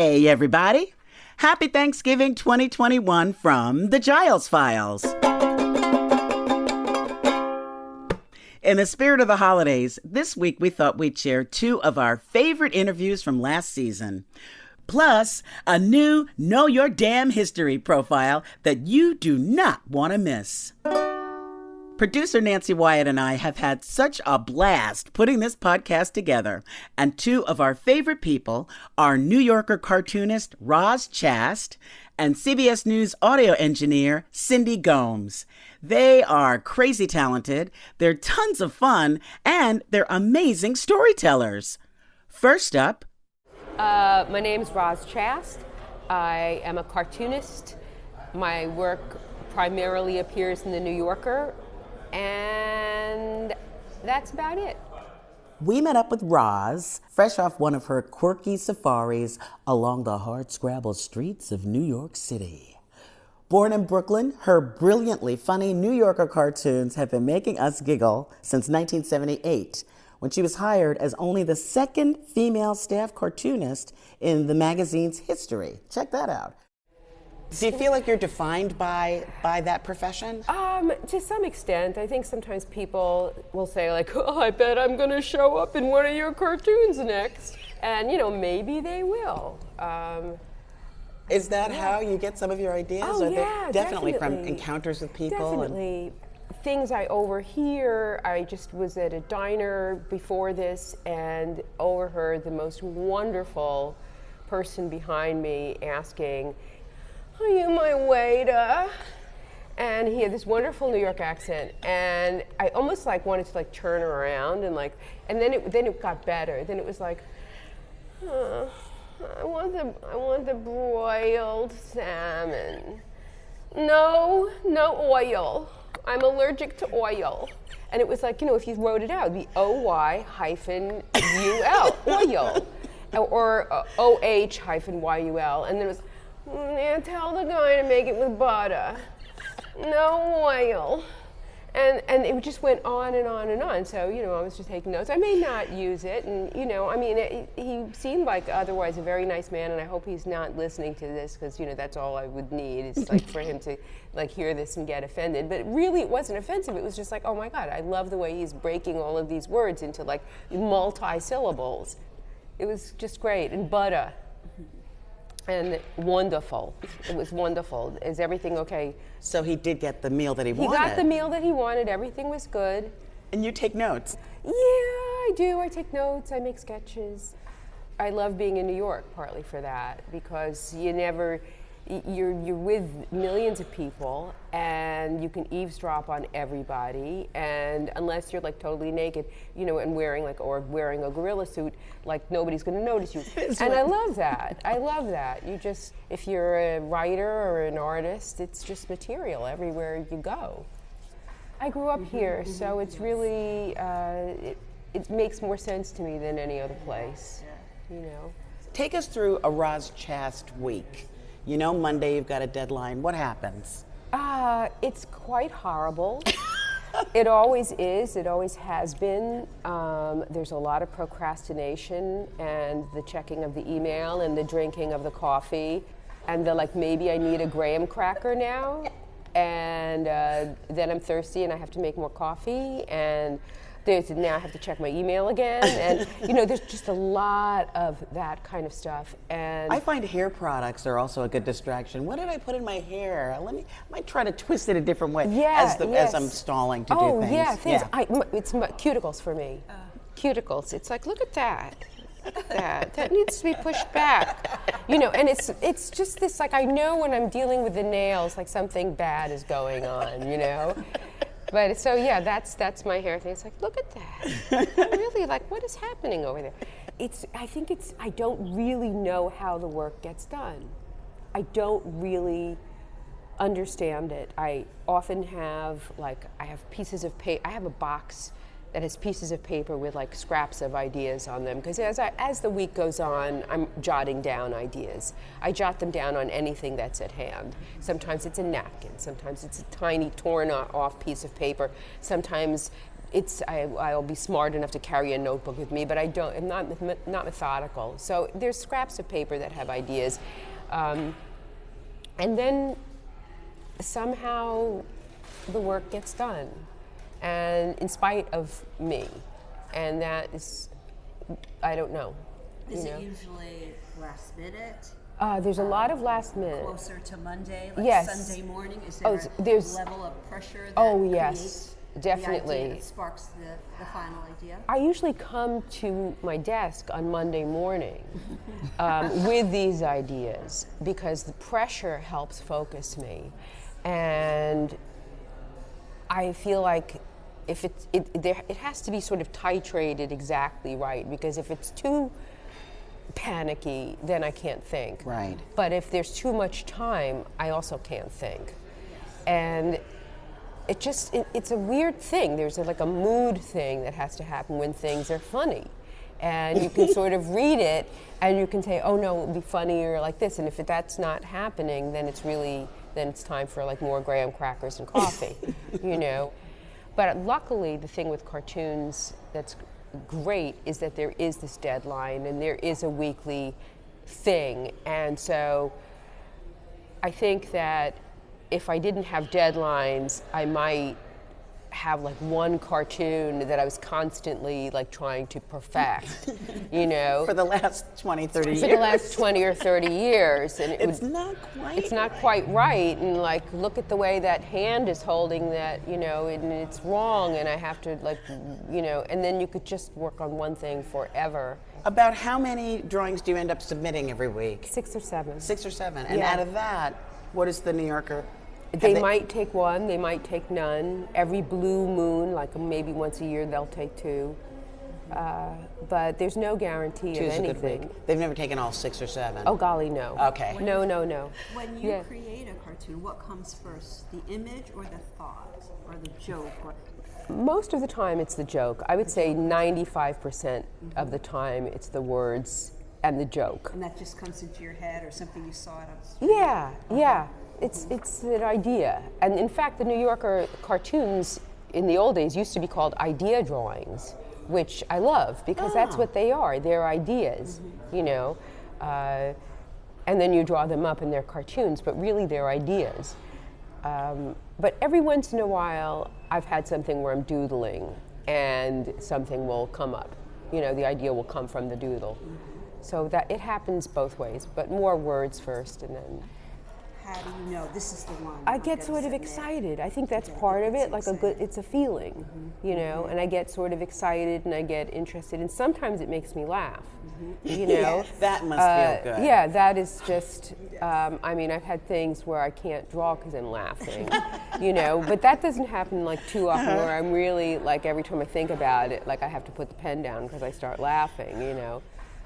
Hey, everybody. Happy Thanksgiving 2021 from the Giles Files. In the spirit of the holidays, this week we thought we'd share two of our favorite interviews from last season, plus a new Know Your Damn History profile that you do not want to miss. Producer Nancy Wyatt and I have had such a blast putting this podcast together, and two of our favorite people are New Yorker cartoonist Roz Chast and CBS News audio engineer Cindi Gomes. They are crazy talented, they're tons of fun, and they're amazing storytellers. First up, my name's Roz Chast. I am a cartoonist. My work primarily appears in the New Yorker. And that's about it. We met up with Roz, fresh off one of her quirky safaris along the hardscrabble streets of New York City. Born in Brooklyn, her brilliantly funny New Yorker cartoons have been making us giggle since 1978, when she was hired as only the second female staff cartoonist in the magazine's history. Check that out. Do you feel like you're defined by that profession? To some extent. I think sometimes people will say like, oh, I bet I'm going to show up in one of your cartoons next. And, maybe they will. Is that how you get some of your ideas? Oh, yeah, definitely from encounters with people? Definitely. Things I overhear. I just was at a diner before this and overheard the most wonderful person behind me asking, are you my waiter? And he had this wonderful New York accent, and I almost wanted to turn around and then it got better. Then it was like, I want the broiled salmon. No oil. I'm allergic to oil. And it was if you wrote it out, the OY-UL, oil, or OH-YUL, and then it was, yeah, tell the guy to make it with butter. No oil. And it just went on and on and on. So, I was just taking notes. I may not use it. And, he seemed like otherwise a very nice man. And I hope he's not listening to this because, that's all I would need is for him to hear this and get offended. But really, it wasn't offensive. It was just oh my God, I love the way he's breaking all of these words into multi-syllables. It was just great. And butter. And wonderful. It was wonderful. Is everything okay? So he did get the meal that he wanted. He got the meal that he wanted. Everything was good. And you take notes? Yeah, I do. I take notes. I make sketches. I love being in New York, partly for that, because you're with millions of people, and you can eavesdrop on everybody, and unless you're totally naked, and wearing a gorilla suit, nobody's going to notice you. And I love that. I love that. If you're a writer or an artist, it's just material everywhere you go. I grew up here, so it's really it makes more sense to me than any other place. Take us through a Roz Chast week. Monday you've got a deadline. What happens? It's quite horrible. It always is. It always has been. There's a lot of procrastination and the checking of the email and the drinking of the coffee and the maybe I need a graham cracker now. And then I'm thirsty and I have to make more coffee. And now I have to check my email again, and there's just a lot of that kind of stuff. And I find hair products are also a good distraction. What did I put in my hair? I might try to twist it a different way as I'm stalling to do things. Yeah, it's cuticles for me. Cuticles. It's look at that. Look at that. That needs to be pushed back. And it's just this I know when I'm dealing with the nails something bad is going on. But so yeah, that's my hair thing. It's look at that. Really, what is happening over there? I don't really know how the work gets done. I don't really understand it. I often have I have pieces of paper. I have a box that has pieces of paper with scraps of ideas on them, because as the week goes on, I'm jotting down ideas. I jot them down on anything that's at hand. Sometimes it's a napkin, sometimes it's a tiny torn off piece of paper, sometimes I'll be smart enough to carry a notebook with me, but I'm not methodical. So there's scraps of paper that have ideas. And then somehow the work gets done, and in spite of me. And that is, I don't know. Is it usually last minute? There's a lot of last minute. Closer to Monday, like yes. Sunday morning? Is there's a level of pressure that yes, definitely. the idea that sparks the final idea? I usually come to my desk on Monday morning with these ideas because the pressure helps focus me. And I feel like if it has to be sort of titrated exactly right, because if it's too panicky, then I can't think. Right. But if there's too much time, I also can't think. And it's a weird thing. There's like a mood thing that has to happen when things are funny. And you can sort of read it and you can say, oh no, it would be funnier like this. And if that's not happening, then it's time for like more graham crackers and coffee, you know. But luckily, the thing with cartoons that's great is that there is this deadline and there is a weekly thing. And so I think that if I didn't have deadlines, I might have like one cartoon that I was constantly like trying to perfect, you know. For the last 20, 30 years. For the last 20 or 30 years. And it's not quite right. And like, look at the way that hand is holding that, you know, and it's wrong. And I have to like, you know, and then you could just work on one thing forever. About how many drawings do you end up submitting every week? 6 or 7. 6 or 7. And yeah. out of that, what is the New Yorker? They might take one, they might take none. Every blue moon, like maybe once a year, they'll take 2. But there's no guarantee of anything. They've never taken all 6 or 7? Oh, golly, no. Okay. No. When you create a cartoon, what comes first, the image or the thought or the joke? Most of the time, it's the joke. I would say 95% of the time, it's the words and the joke. And that just comes into your head or something you saw it on the street? Yeah. It's an idea. And in fact, the New Yorker cartoons in the old days used to be called idea drawings, which I love because that's what they are. They're ideas, you know. And then you draw them up in their cartoons, but really they're ideas. But every once in a while, I've had something where I'm doodling and something will come up. You know, the idea will come from the doodle. So that it happens both ways, but more words first and then... How do you know this is the one? I get sort of excited. I think that's part of it. Like it's a feeling, you know. And I get sort of excited and I get interested, and sometimes it makes me laugh. You know, that must feel good. Yeah, that is just. I mean, I've had things where I can't draw because I'm laughing, you know. But that doesn't happen like too often. Where I'm really like every time I think about it, like I have to put the pen down because I start laughing, you know.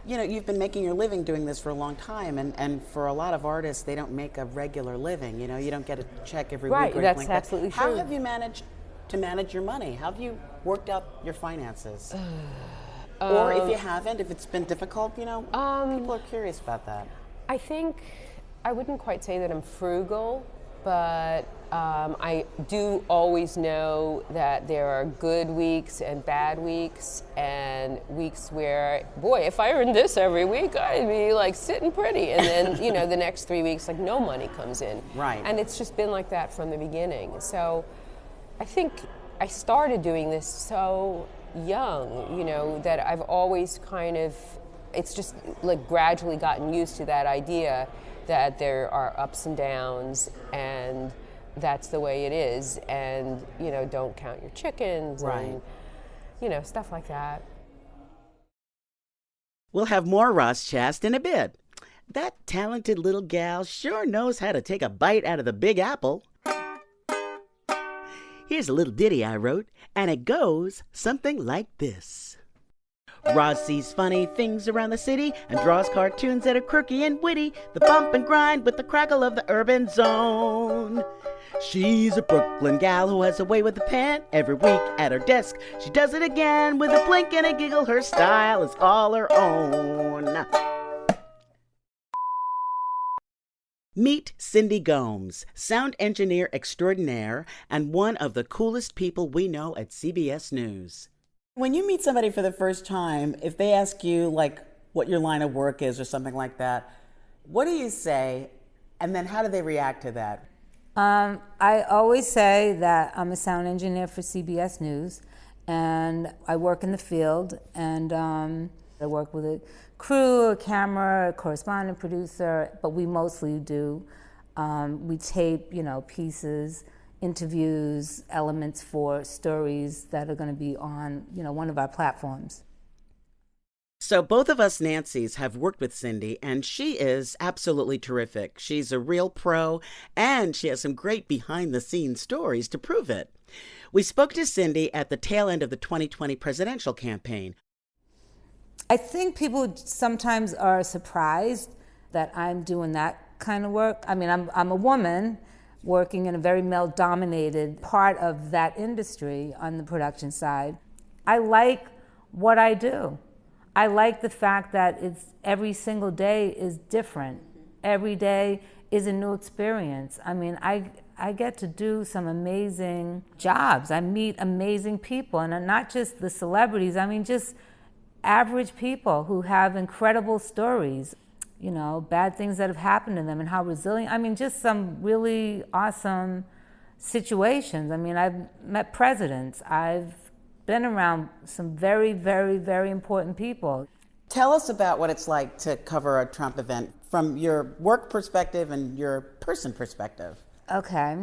You know, you've been making your living doing this for a long time, and for a lot of artists, they don't make a regular living. You know, you don't get a check every week. Right, Or that's like absolutely that. true. How have you managed to manage your money? How have you worked out your finances? Or if you haven't, if it's been difficult, you know, people are curious about that. I think I wouldn't quite say that I'm frugal, but I do always know that there are good weeks and bad weeks, and weeks where, boy, if I earned this every week, I'd be like sitting pretty. And then, you know, the next 3 weeks, like no money comes in. Right. And it's just been like that from the beginning. So I think I started doing this so young, you know, that I've always kind of, it's just like gradually gotten used to that idea that there are ups and downs, and that's the way it is, and you know, don't count your chickens, right, and you know, stuff like that. We'll have more Roz Chast in a bit. That talented little gal sure knows how to take a bite out of the Big Apple. Here's a little ditty I wrote, and it goes something like this. Roz sees funny things around the city and draws cartoons that are quirky and witty, the bump and grind with the crackle of the urban zone. She's a Brooklyn gal who has a way with a pen. Every week at her desk, she does it again with a blink and a giggle. Her style is all her own. Meet Cindi Gomes, sound engineer extraordinaire and one of the coolest people we know at CBS News. When you meet somebody for the first time, if they ask you like what your line of work is or something like that, what do you say? And then how do they react to that? I always say that I'm a sound engineer for CBS News, and I work in the field, and I work with a crew, a camera, a correspondent, producer, but we mostly do, we tape, pieces, interviews, elements for stories that are going to be on, one of our platforms. So both of us Nancys have worked with Cindi, and she is absolutely terrific. She's a real pro, and she has some great behind-the-scenes stories to prove it. We spoke to Cindi at the tail end of the 2020 presidential campaign. I think people sometimes are surprised that I'm doing that kind of work. I mean, I'm a woman working in a very male-dominated part of that industry on the production side. I like what I do. I like the fact that every single day is different. Every day is a new experience. I mean, I get to do some amazing jobs. I meet amazing people, and not just the celebrities. I mean, just average people who have incredible stories, bad things that have happened to them and how resilient. I mean, just some really awesome situations. I mean, I've met presidents. I've been around some very, very, very important people. Tell us about what it's like to cover a Trump event from your work perspective and your person perspective. Okay.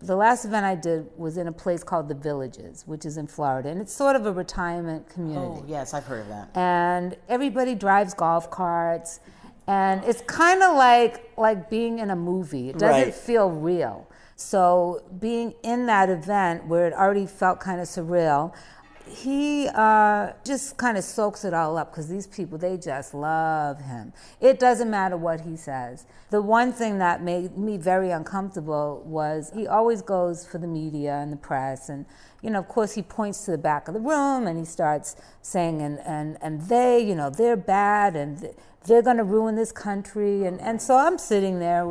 The last event I did was in a place called The Villages, which is in Florida, and it's sort of a retirement community. Oh, yes, I've heard of that. And everybody drives golf carts, and it's kind of like being in a movie. It doesn't feel real. So being in that event where it already felt kind of surreal, he just kind of soaks it all up because these people, they just love him. It doesn't matter what he says. The one thing that made me very uncomfortable was he always goes for the media and the press, and of course he points to the back of the room and he starts saying and they, they're bad and they're going to ruin this country, and so I'm sitting there,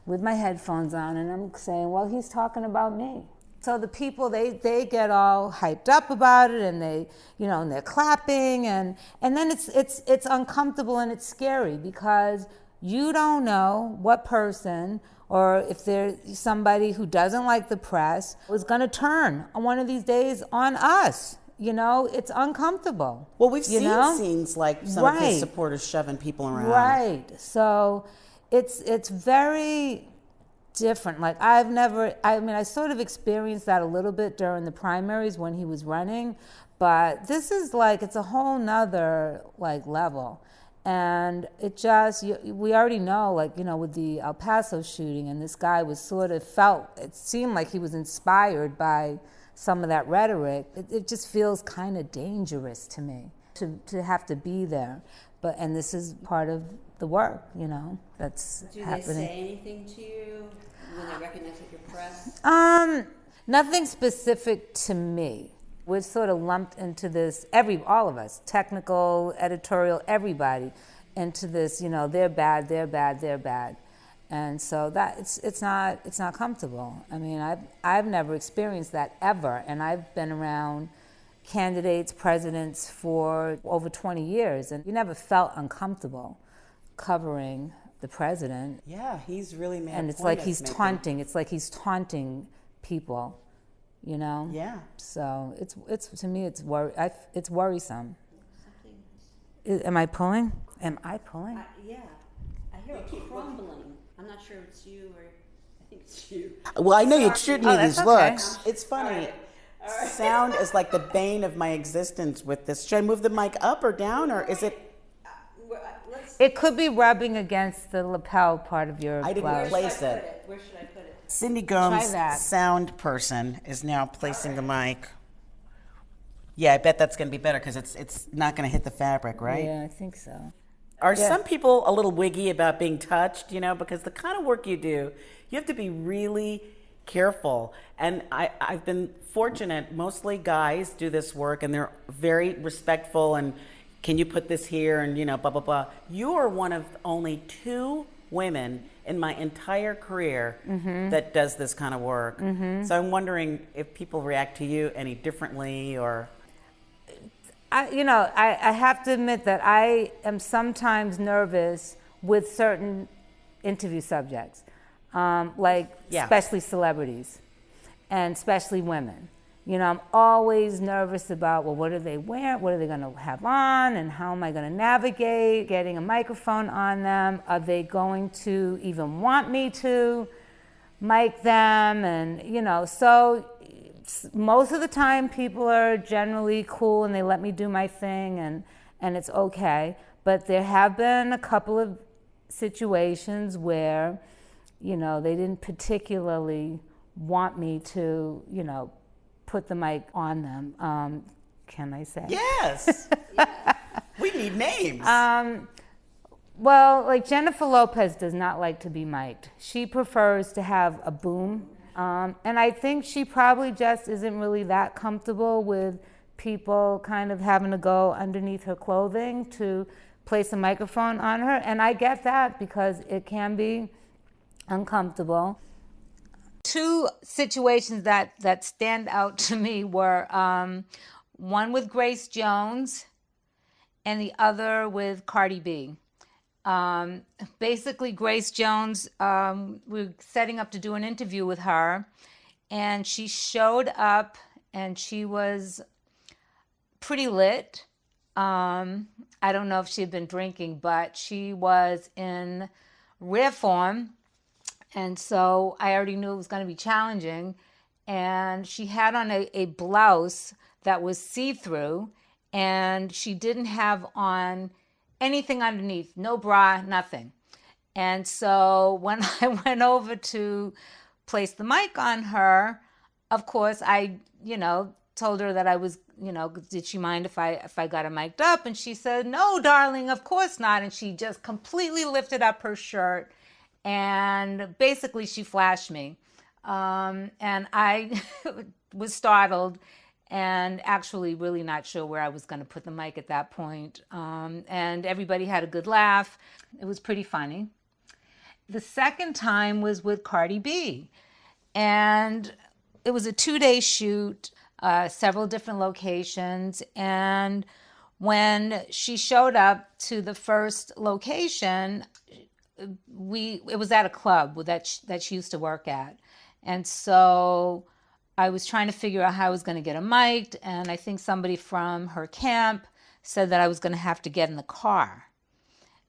with my headphones on, and I'm saying, well, he's talking about me. So the people, they get all hyped up about it, and they, and they're clapping, and then it's uncomfortable and it's scary because you don't know what person, or if there's somebody who doesn't like the press, is going to turn on one of these days on us. It's uncomfortable. Well, we've seen scenes like some of his supporters shoving people around. Right. So it's very different. Like I sort of experienced that a little bit during the primaries when he was running, but this is it's a whole nother level. And it just, we already know, with the El Paso shooting, and this guy was it seemed like he was inspired by some of that rhetoric. It just feels kind of dangerous to me to have to be there. And this is part of the work, that's happening. Do they say anything to you when they recognize that you're press? Nothing specific to me. We're sort of lumped into this, all of us, technical, editorial, everybody, into this, they're bad, they're bad, they're bad. And so that it's not comfortable. I mean, I've never experienced that ever, and I've been around candidates, presidents for over 20 years, and we never felt uncomfortable covering the president. Yeah, he's really mad. And it's like he's taunting. It's like he's taunting people, Yeah. So it's to me it's worrisome. Am I pulling? Am I pulling? Yeah, I hear it crumbling. I'm not sure if it's you or I think it's you. Well, I know you shoot me these okay. looks. It's funny. All right. Sound is like the bane of my existence with this. Should I move the mic up or down, or is it? It could be rubbing against the lapel part of your I didn't blouse. place it. Where should I put it? Cindi Gomes, sound person, is now placing the mic. Yeah, I bet that's going to be better because it's not going to hit the fabric, right? Yeah, I think so. Are some people a little wiggy about being touched, because the kind of work you do, you have to be really careful. And I've been fortunate, mostly guys do this work and they're very respectful and can you put this here and blah, blah, blah. You are one of only 2 women in my entire career that does this kind of work. So I'm wondering if people react to you any differently or... I have to admit that I am sometimes nervous with certain interview subjects, especially celebrities and especially women. I'm always nervous about, well, what are they wearing? What are they going to have on? And how am I going to navigate getting a microphone on them? Are they going to even want me to mic them? And, so most of the time people are generally cool and they let me do my thing and it's okay. But there have been a couple of situations where, they didn't particularly want me to, put the mic on them. Can I say? Yes. We need names. Well, like Jennifer Lopez does not like to be mic'd. She prefers to have a boom. And I think she probably just isn't really that comfortable with people kind of having to go underneath her clothing to place a microphone on her. And I get that because it can be uncomfortable. Two situations that stand out to me were one with Grace Jones and the other with Cardi B. Basically, Grace Jones, we were setting up to do an interview with her, and she showed up, and she was pretty lit. I don't know if she had been drinking, but she was in rare form, and so I already knew it was going to be challenging. And she had on a blouse that was see-through, and she didn't have on anything underneath, no bra, nothing. And so when I went over to place the mic on her, of course, I, told her that I was, did she mind if I got her mic'd up? And she said, no, darling, of course not. And she just completely lifted up her shirt and basically she flashed me. And I was startled and actually really not sure where I was going to put the mic at that point. And everybody had a good laugh. It was pretty funny. The second time was with Cardi B. And it was a 2-day shoot, several different locations. And when she showed up to the first location, it was at a club that she used to work at. And so I was trying to figure out how I was going to get her mic'd, and I think somebody from her camp said that I was going to have to get in the car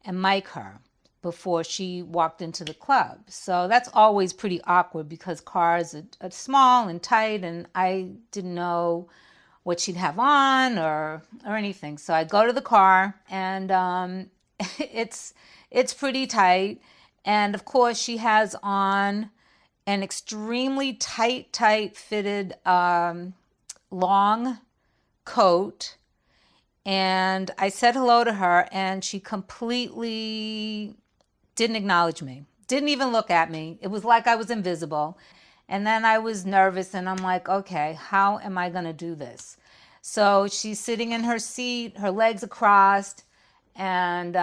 and mic her before she walked into the club. So that's always pretty awkward because cars are small and tight, and I didn't know what she'd have on or anything. So I go to the car, and it's pretty tight. And of course, she has on an extremely tight fitted long coat. And I said hello to her, and she completely didn't acknowledge me, didn't even look at me. It was like I was invisible. And then I was nervous, and I'm like, okay, how am I going to do this? So she's sitting in her seat, her legs are crossed, and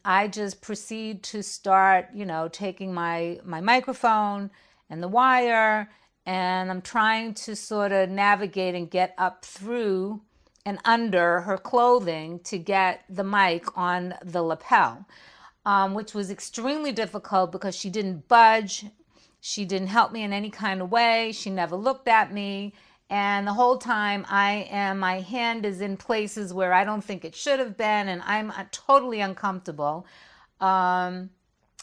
I just proceed to start, taking my microphone and the wire, and I'm trying to sort of navigate and get up through and under her clothing to get the mic on the lapel, which was extremely difficult because she didn't budge. She didn't help me in any kind of way. She never looked at me. And the whole time my hand is in places where I don't think it should have been, and I'm totally uncomfortable. And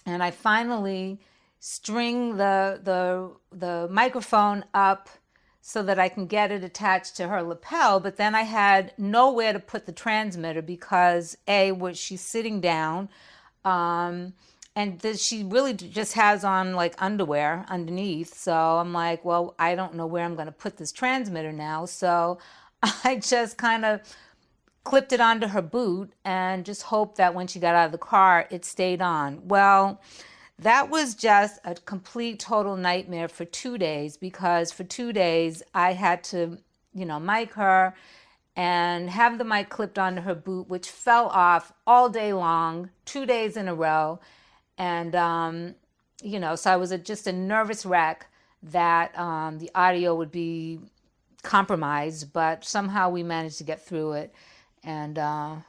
I finally string the microphone up so that I can get it attached to her lapel, but then I had nowhere to put the transmitter because she's sitting down, and she really just has on like underwear underneath. So I'm like, well, I don't know where I'm going to put this transmitter now. So I just kind of clipped it onto her boot and just hoped that when she got out of the car, it stayed on. Well, that was just a complete, total nightmare for 2 days, because for 2 days I had to, mic her and have the mic clipped onto her boot, which fell off all day long, 2 days in a row. And, so I was just a nervous wreck that the audio would be compromised, but somehow we managed to get through it. And I'll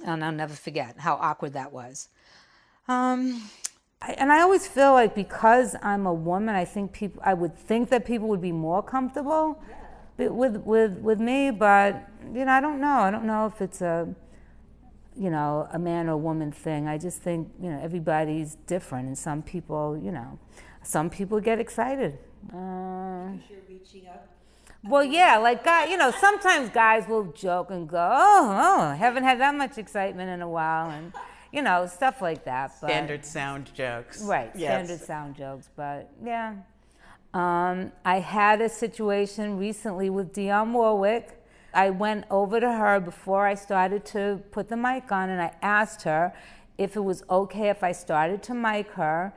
never forget how awkward that was. I always feel like because I'm a woman, I would think that people would be more comfortable with me, but I don't know. I don't know if it's a man or woman thing. I just think everybody's different, and some people get excited. You're reaching up. Well, yeah, like sometimes guys will joke and go, "Oh, haven't had that much excitement in a while," and stuff like that. But, standard sound jokes. Right, standard sound jokes. But yeah, I had a situation recently with Dionne Warwick. I went over to her before I started to put the mic on, and I asked her if it was okay if I started to mic her,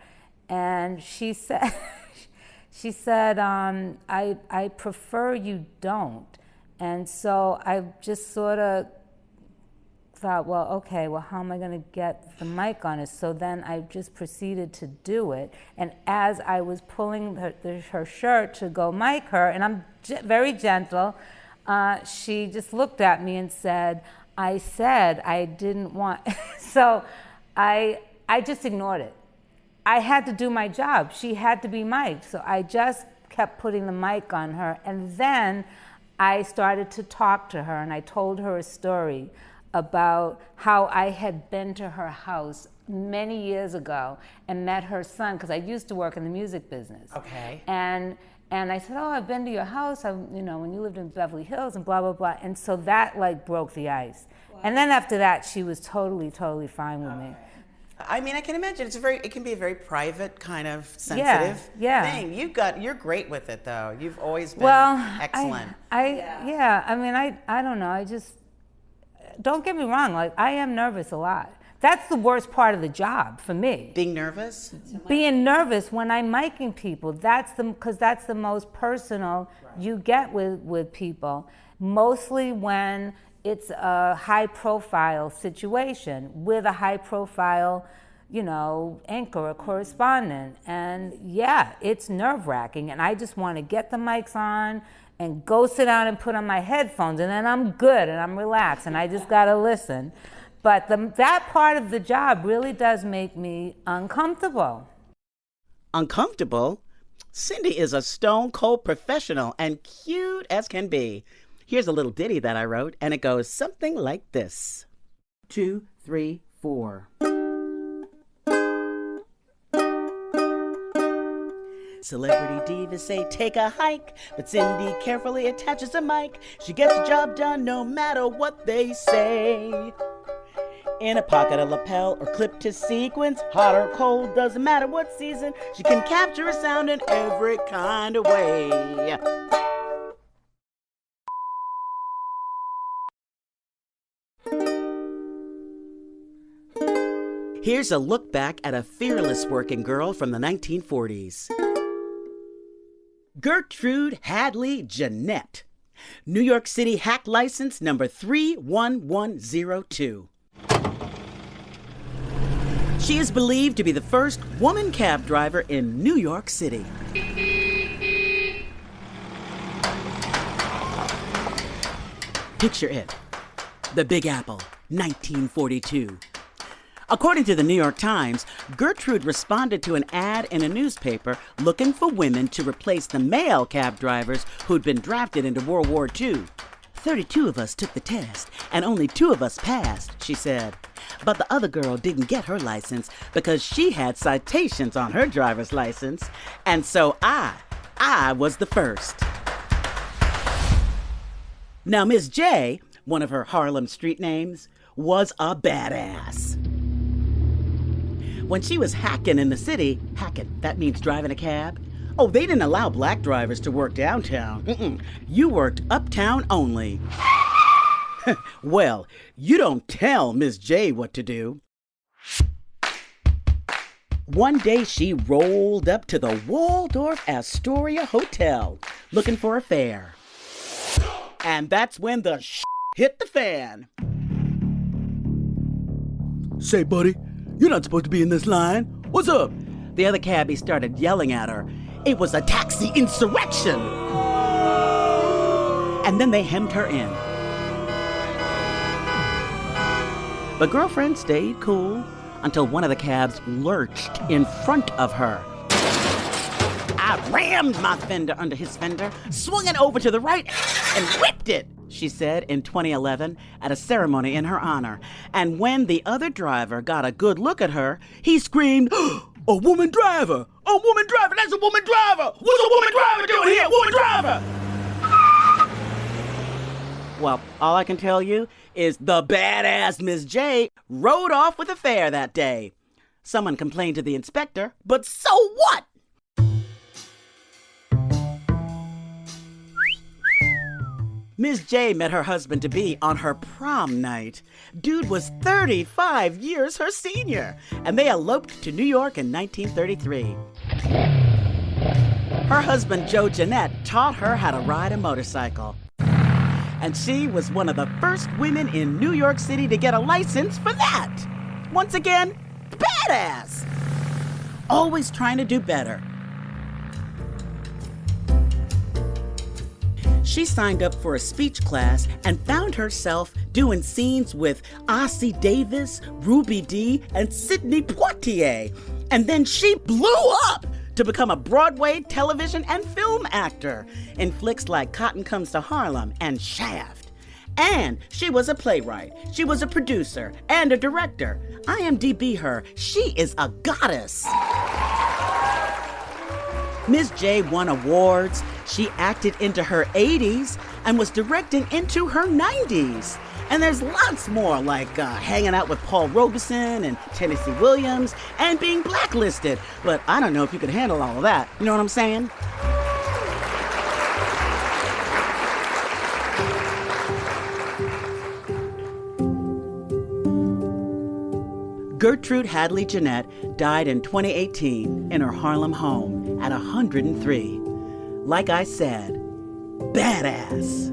and she said, I prefer you don't. And so I just sort of thought, well, okay, how am I going to get the mic on it? So then I just proceeded to do it. And as I was pulling her shirt to go mic her, and I'm very gentle, she just looked at me and said, I said I didn't want. So I just ignored it. I had to do my job. She had to be mic'd. So I just kept putting the mic on her. And then I started to talk to her, and I told her a story about how I had been to her house many years ago and met her son, because I used to work in the music business. Okay. And I said, oh, I've been to your house, when you lived in Beverly Hills and blah, blah, blah. And so that broke the ice. Wow. And then after that, she was totally, totally fine with me. I mean, I can imagine it can be a very private kind of sensitive thing. You're great with it though. You've always been excellent. I don't know. Don't get me wrong. I am nervous a lot. That's the worst part of the job for me. Being nervous? Being nervous when I'm miking people. Because that's the most personal you get with people. Mostly when it's a high-profile situation with a high-profile, anchor or correspondent. And yeah, it's nerve-wracking. And I just want to get the mics on and go sit down and put on my headphones, and then I'm good and I'm relaxed and I just got to listen. But that part of the job really does make me uncomfortable. Uncomfortable? Cindi is a stone-cold professional and cute as can be. Here's a little ditty that I wrote, and it goes something like this. 2, 3, 4. Celebrity divas say take a hike, but Cindi carefully attaches a mic. She gets the job done no matter what they say. In a pocket, a lapel, or clipped to sequence, hot or cold, doesn't matter what season, she can capture a sound in every kind of way. Here's a look back at a fearless working girl from the 1940s. Gertrude Hadley Jeanette, New York City hack license number 31102. She is believed to be the first woman cab driver in New York City. Picture it, the Big Apple, 1942. According to the New York Times, Gertrude responded to an ad in a newspaper looking for women to replace the male cab drivers who'd been drafted into World War II. 32 of us took the test, and only 2 of us passed, she said. But the other girl didn't get her license because she had citations on her driver's license, and so I was the first. Now, Miss J, one of her Harlem street names, was a badass. When she was hacking in the city, hacking, that means driving a cab. Oh, they didn't allow black drivers to work downtown. You worked uptown only. Well, you don't tell Miss J what to do. One day she rolled up to the Waldorf Astoria Hotel looking for a fare. And that's when the hit the fan. Say, buddy, You're not supposed to be in this line. What's up? The other cabbie started yelling at her. It was a taxi insurrection. And then they hemmed her in. But girlfriend stayed cool until one of the cabs lurched in front of her. I rammed my fender under his fender, swung it over to the right, and whipped it, she said in 2011 at a ceremony in her honor. And when the other driver got a good look at her, he screamed, "A woman driver! A woman driver! That's a woman driver! What's a woman driver doing here? Woman driver!" Well, all I can tell you is the badass Miss J rode off with a fare that day. Someone complained to the inspector, but so what? Ms. J met her husband-to-be on her prom night. Dude was 35 years her senior, and they eloped to New York in 1933. Her husband, Joe Jeannette, taught her how to ride a motorcycle. And she was one of the first women in New York City to get a license for that. Once again, badass. Always trying to do better. She signed up for a speech class and found herself doing scenes with Ossie Davis, Ruby Dee, and Sidney Poitier. And then she blew up to become a Broadway, television, and film actor in flicks like Cotton Comes to Harlem and Shaft. And she was a playwright. She was a producer and a director. IMDb her. She is a goddess. Ms. J won awards. She acted into her 80s and was directing into her 90s. And there's lots more, like hanging out with Paul Robeson and Tennessee Williams and being blacklisted. But I don't know if you could handle all of that. You know what I'm saying? Gertrude Hadley Jeanette died in 2018 in her Harlem home at 103. Like I said, badass.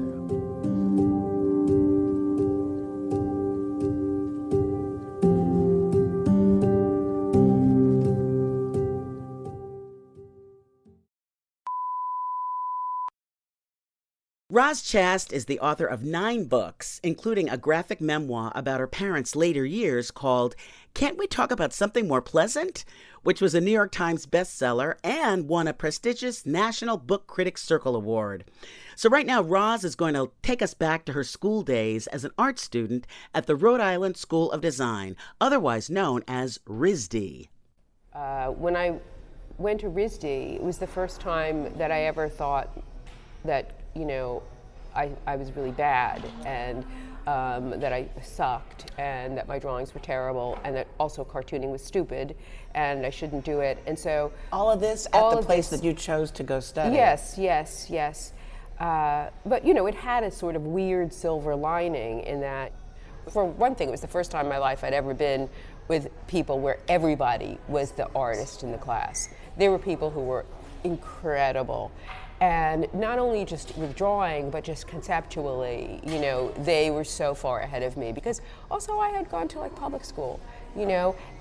Roz Chast is the author of 9 books, including a graphic memoir about her parents' later years called Can't We Talk About Something More Pleasant?, which was a New York Times bestseller and won a prestigious National Book Critics Circle Award. So right now, Roz is going to take us back to her school days as an art student at the Rhode Island School of Design, otherwise known as RISD. When I went to RISD, it was the first time that I ever thought that I was really bad and that I sucked and that my drawings were terrible and that also cartooning was stupid and I shouldn't do it. And so all of this at the place that you chose to go study. Yes. But it had a sort of weird silver lining in that, for one thing, it was the first time in my life I'd ever been with people where everybody was the artist in the class. There were people who were incredible. And not only just with drawing, but just conceptually, they were so far ahead of me because also I had gone to public school,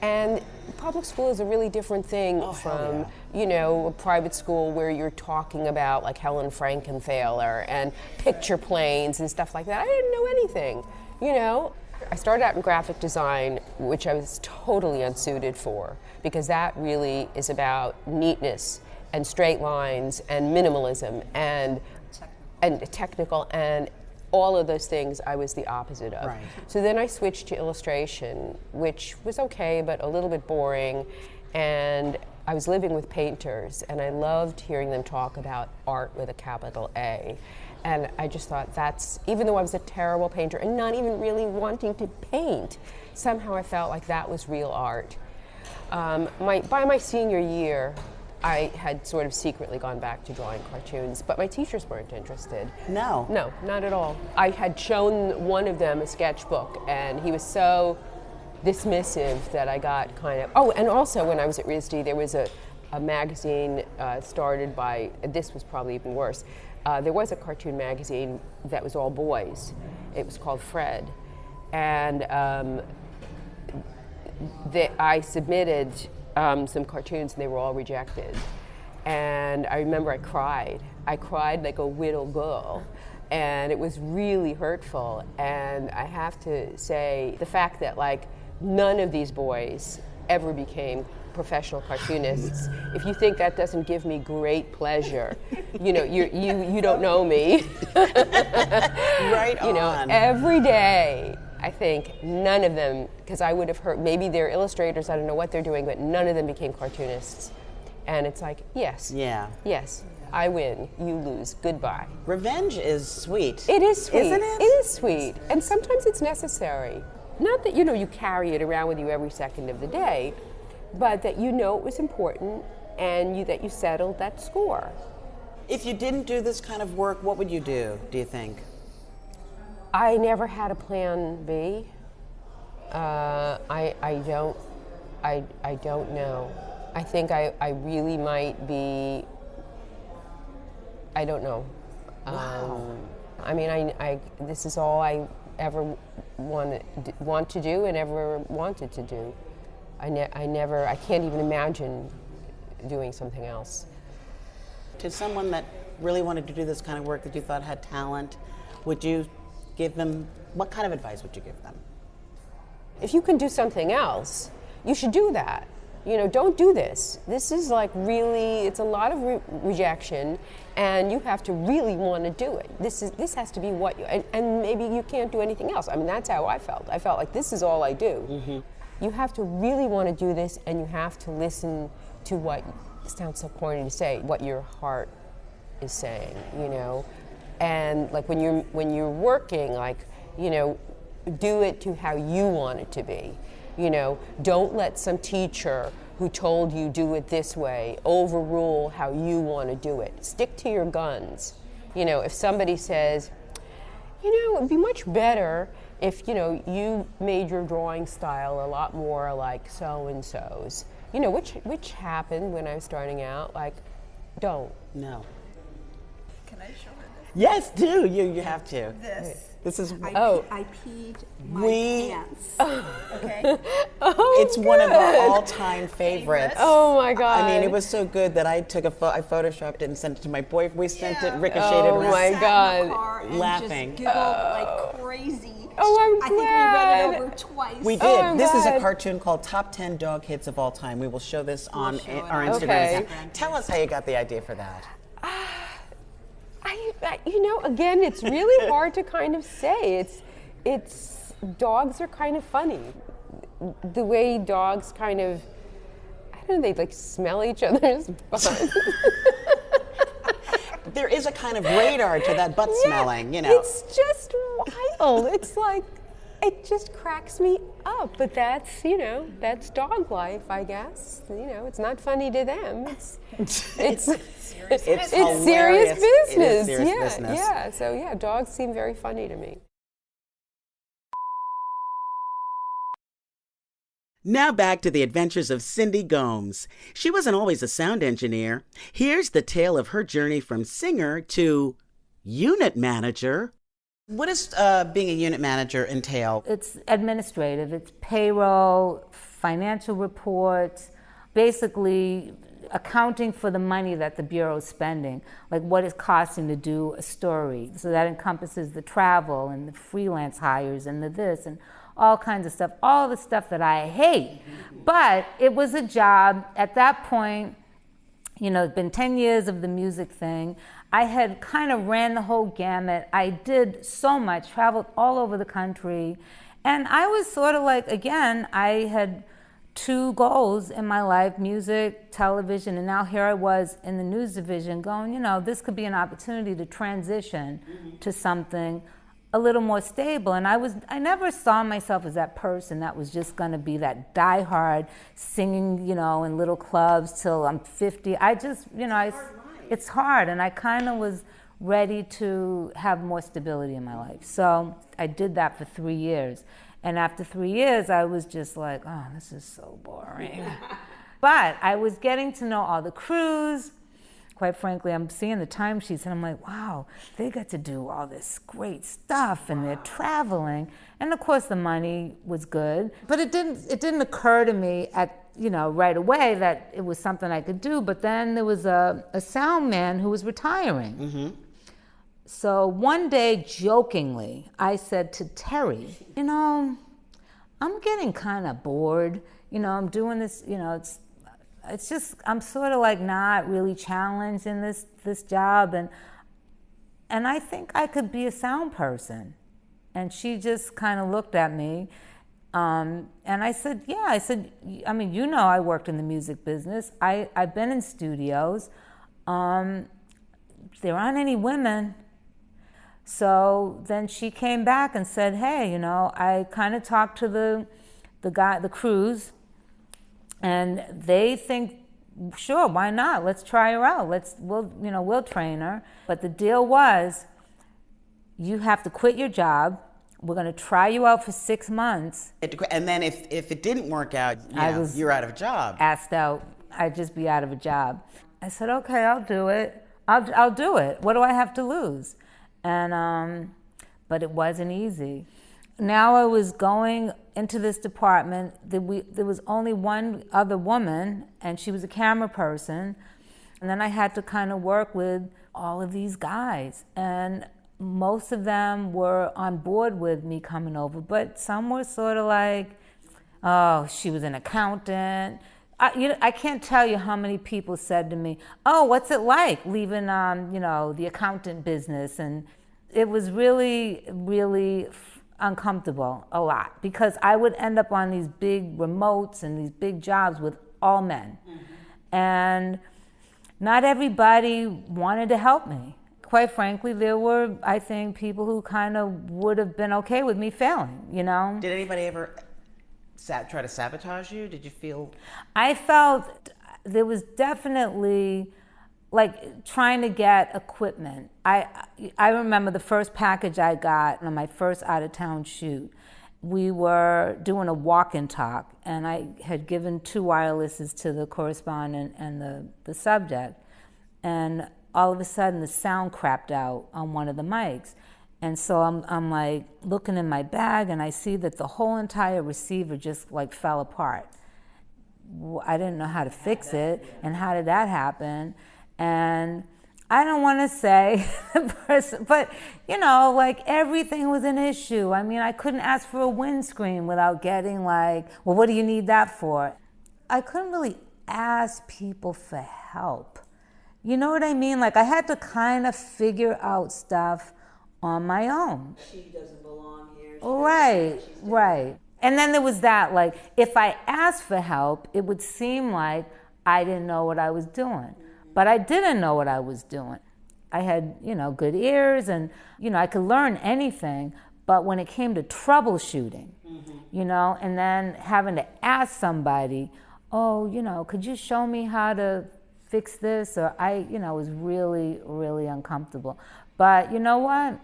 and public school is a really different thing from, a private school where you're talking about Helen Frankenthaler and picture planes and stuff like that. I didn't know anything, I started out in graphic design, which I was totally unsuited for because that really is about neatness and straight lines and minimalism and technical and all of those things I was the opposite of. Right. So then I switched to illustration, which was okay but a little bit boring, and I was living with painters and I loved hearing them talk about art with a capital A. And I just thought even though I was a terrible painter and not even really wanting to paint, somehow I felt like that was real art. By my senior year, I had sort of secretly gone back to drawing cartoons, but my teachers weren't interested. No? No, not at all. I had shown one of them a sketchbook, and he was so dismissive that I got kind of... Oh, and also when I was at RISD, there was a magazine started by... This was probably even worse. There was a cartoon magazine that was all boys. It was called Fred. And I submitted some cartoons and they were all rejected. And I remember I cried. I cried like a little girl. And it was really hurtful. And I have to say, the fact that like none of these boys ever became professional cartoonists, if you think that doesn't give me great pleasure, you know, you don't know me. Right on. You know, every day, I think none of them, because I would have heard, maybe they're illustrators, I don't know what they're doing, but none of them became cartoonists. And it's like, yes, yes, I win, you lose, goodbye. Revenge is sweet. It is sweet. Isn't it? It is sweet. And sometimes it's necessary. Not that, you know, you carry it around with you every second of the day, but that you know it was important and that you settled that score. If you didn't do this kind of work, what would you do you think? I never had a plan B. I don't know. I think I really might be, I don't know. Wow. I mean, this is all I ever want to do and ever wanted to do. I can't even imagine doing something else. To someone that really wanted to do this kind of work that you thought had talent, would you give them, what kind of advice would you give them? If you can do something else, you should do that. You know, don't do this. This is like really, it's a lot of rejection, and you have to really want to do it. This has to be what you, and maybe you can't do anything else. I mean, that's how I felt. I felt like this is all I do. Mm-hmm. You have to really want to do this, and you have to listen to what, it sounds so corny to say, what your heart is saying, you know? And like when you're working, like, you know, do it to how you want it to be. You know, don't let some teacher who told you do it this way overrule how you want to do it. Stick to your guns. You know, if somebody says, you know, it'd be much better if, you know, you made your drawing style a lot more like so-and-so's, you know, which happened when I was starting out, like, don't. No. Can I show her this? Yes, do. You have to. This is. I peed my pants. Okay. It's one of our all-time favorites. Oh my God. I mean, it was so good that I took I photoshopped it and sent it to my boyfriend. We sent it ricocheted around. Oh my God. In the car and laughing. Just giggled like crazy. Oh, I'm I think we read it over twice. We did. Oh, this is a God. cartoon called Top 10 Dog Hits of All Time. We will show this on show it our on Instagram Okay. account. Tell us how you got the idea for that. You know, again, it's really hard to kind of say. It's dogs are kind of funny. The way dogs kind of, I don't know, they like smell each other's butts. There is a kind of radar to that butt smelling, you know. It's just wild. It's like, it just cracks me up. But that's, you know, that's dog life, I guess. You know, it's not funny to them. It's serious hilarious. business. It is serious business. Yeah. So yeah, dogs seem very funny to me. Now back to the adventures of Cindi Gomes. She wasn't always a sound engineer. Here's the tale of her journey from singer to unit manager. What does being a unit manager entail? It's administrative. It's payroll, financial reports, basically accounting for the money that the Bureau is spending, like what it's costing to do a story. So that encompasses the travel and the freelance hires and the this and all kinds of stuff, all the stuff that I hate. But it was a job. At that point, you know, it's been 10 years of the music thing. I had kind of ran the whole gamut. I did so much, traveled all over the country. And I was sort of like, again, I had two goals in my life, music, television, and now here I was in the news division going, you know, this could be an opportunity to transition to something a little more stable. And I never saw myself as that person that was just gonna be that diehard singing, you know, in little clubs till I'm 50. I just, you know, it's hard, and I kind of was ready to have more stability in my life. So I did that for 3 years. And after 3 years, I was just like, oh, this is so boring. But I was getting to know all the crews, quite frankly, I'm seeing the timesheets and I'm like, wow, they get to do all this great stuff and they're traveling. And of course the money was good, but it didn't occur to me right away that it was something I could do. But then there was a sound man who was retiring. Mm-hmm. So one day, jokingly, I said to Terry, I'm getting kind of bored. I'm doing this, it's just, I'm sort of like not really challenged in this job. And I think I could be a sound person. And she just kind of looked at me. And I said, yeah, I worked in the music business. I've been in studios. There aren't any women. So then she came back and said, hey, I kind of talked to the crews, and they think, sure, why not? Let's try her out. We'll train her. But the deal was, you have to quit your job. We're going to try you out for 6 months. And then if it didn't work out, you're out of a job. Asked out, I'd just be out of a job. I said, okay, I'll do it. I'll do it. What do I have to lose? And but it wasn't easy. Now I was going into this department. There was only one other woman, and she was a camera person. And then I had to kind of work with all of these guys. And most of them were on board with me coming over, but some were sort of like, oh, she was an accountant. I can't tell you how many people said to me, oh, what's it like leaving, the accountant business? And it was really, really uncomfortable a lot, because I would end up on these big remotes and these big jobs with all men. Mm-hmm. And not everybody wanted to help me. Quite frankly, there were, I think, people who kind of would have been okay with me failing, Did anybody ever try to sabotage you? Did you feel? I felt there was definitely like trying to get equipment. I remember the first package I got on my first out-of-town shoot. We were doing a walk and talk, and I had given 2 wirelesses to the correspondent and the subject, and all of a sudden the sound crapped out on one of the mics. And so I'm like looking in my bag, and I see that the whole entire receiver just like fell apart. I didn't know how to fix it, and how did that happen? And I don't want to say the person, but like everything was an issue. I mean, I couldn't ask for a windscreen without getting like, well, what do you need that for? I couldn't really ask people for help. You know what I mean? Like I had to kind of figure out stuff on my own. She doesn't belong here. Right. And then there was that, like, if I asked for help, it would seem like I didn't know what I was doing. But I didn't know what I was doing. I had, good ears, and, I could learn anything. But when it came to troubleshooting, and then having to ask somebody, oh, could you show me how to fix this? Or was really, really uncomfortable. But you know what?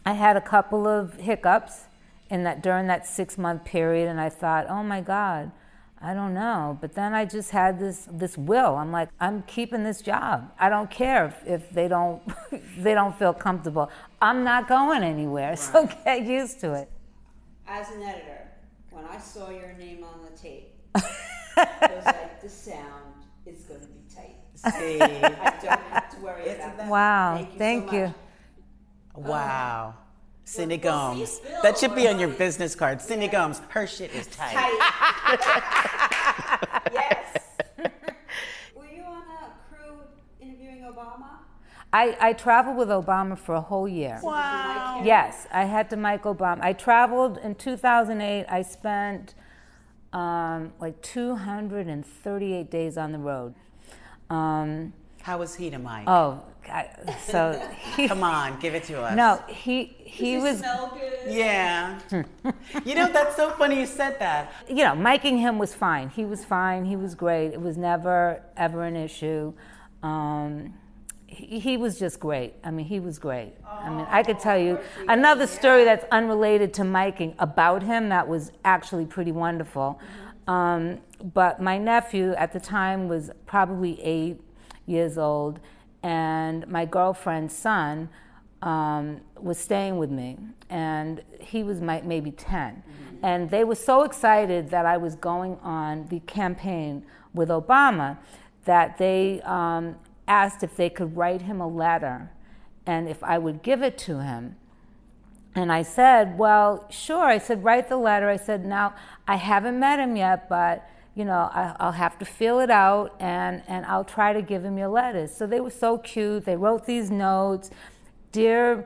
I had a couple of hiccups during that 6-month period, and I thought, oh my God, I don't know. But then I just had this will. I'm like, I'm keeping this job. I don't care if they don't they don't feel comfortable. I'm not going anywhere. Right. So get used to it. As an editor, when I saw your name on the tape, I was like, the sound is going to be tight. See, I don't have to worry about that. Wow, thank you. Wow. Cindi Gomes. That should be on your business card. Cindi Gomes, her shit is tight. Yes. Were you on a crew interviewing Obama? I traveled with Obama for a whole year. Wow. Yes, I had to mic Obama. I traveled in 2008. I spent like 238 days on the road. How was he to mic? Oh, God, so come on, give it to us. No, he was. Smell good? Yeah. That's so funny you said that. Miking him was fine. He was fine. He was great. It was never ever an issue. He was just great. I mean, he was great. I mean, I could tell you another story that's unrelated to miking about him that was actually pretty wonderful. But my nephew at the time was probably 8. years old, and my girlfriend's son was staying with me, and he was maybe 10. And they were so excited that I was going on the campaign with Obama that they asked if they could write him a letter and if I would give it to him. And I said, well, sure. I said, write the letter. I said, now, I haven't met him yet, but, I'll have to fill it out, and I'll try to give him your letters. So they were so cute. They wrote these notes. Dear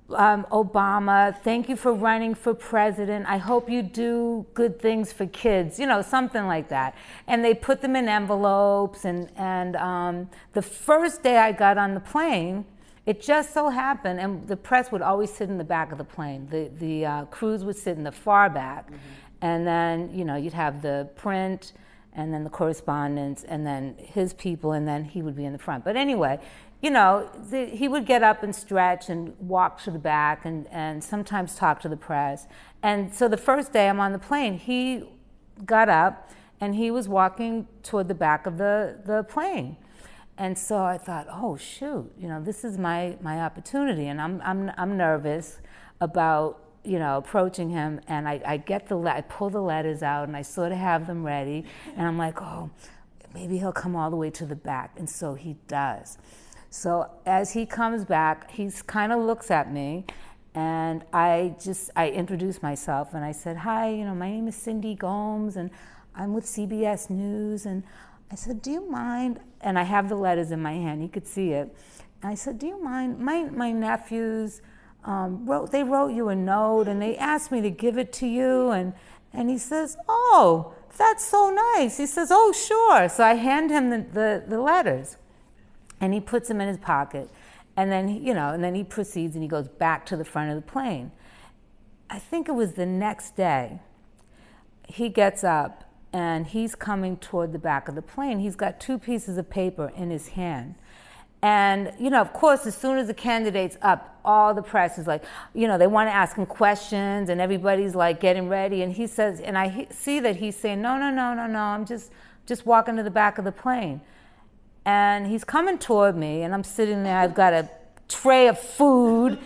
Obama, thank you for running for president. I hope you do good things for kids, something like that. And they put them in envelopes. And the first day I got on the plane, it just so happened, and the press would always sit in the back of the plane. The crews would sit in the far back. And then, you'd have the print, and then the correspondence, and then his people, and then he would be in the front. But anyway, he would get up and stretch and walk to the back and sometimes talk to the press. And so the first day I'm on the plane, he got up and he was walking toward the back of the plane. And so I thought, oh shoot, this is my opportunity, and I'm nervous about approaching him. And I pull the letters out and I sort of have them ready, and I'm like, oh, maybe he'll come all the way to the back, and so he does. So as he comes back, he kind of looks at me, and I introduce myself, and I said, hi, my name is Cindi Gomes, and I'm with CBS News. And I said, do you mind? And I have the letters in my hand. He could see it. And I said, do you mind? My nephews wrote you a note, and they asked me to give it to you. And he says, oh, that's so nice. He says, oh, sure. So I hand him the letters. And he puts them in his pocket, and then he proceeds and he goes back to the front of the plane. I think it was the next day. He gets up and he's coming toward the back of the plane. He's got 2 pieces of paper in his hand. And, of course, as soon as the candidate's up, all the press is like, they want to ask him questions, and everybody's like getting ready. And he says, and I see that he's saying, no, I'm just walking to the back of the plane. And he's coming toward me, and I'm sitting there. I've got a tray of food,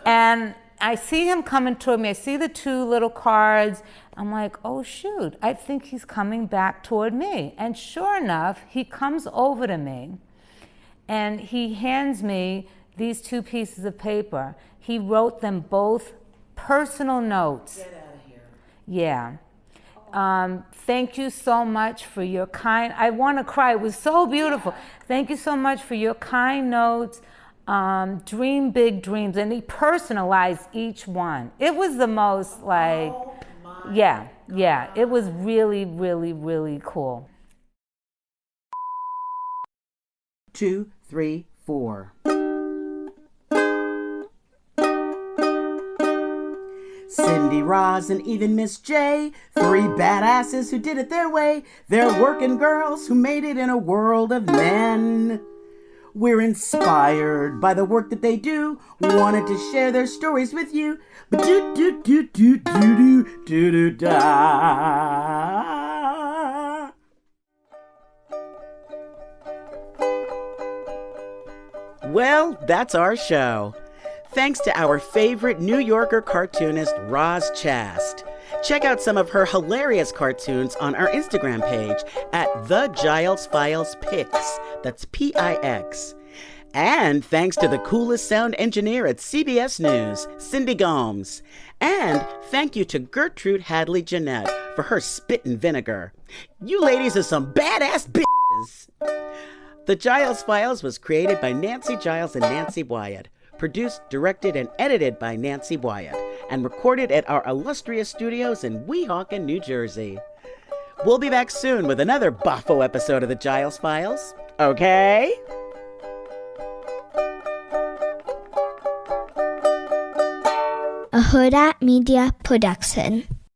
and I see him coming toward me. I see the 2 little cards. I'm like, oh, shoot, I think he's coming back toward me. And sure enough, he comes over to me, and he hands me these 2 pieces of paper. He wrote them both personal notes. Get out of here. Yeah. Thank you so much for your kind, I want to cry, it was so beautiful. Thank you so much for your kind notes, dream big dreams, and he personalized each one. It was the most like, yeah, it was really, really, really cool. 2, 3, 4. Cindi, Roz, and even Miss J, 3 badasses who did it their way. They're working girls who made it in a world of men. We're inspired by the work that they do, wanted to share their stories with you. But da. Well, that's our show. Thanks to our favorite New Yorker cartoonist, Roz Chast. Check out some of her hilarious cartoons on our Instagram page at The Giles Files Pix. That's P-I-X. And thanks to the coolest sound engineer at CBS News, Cindi Gomes. And thank you to Gertrude Hadley Jeanette for her spit and vinegar. You ladies are some badass bitches. The Giles Files was created by Nancy Giles and Nancy Wyatt. Produced, directed, and edited by Nancy Wyatt, and recorded at our illustrious studios in Weehawken, New Jersey. We'll be back soon with another boffo episode of the Giles Files. Okay? A Huda Media Production.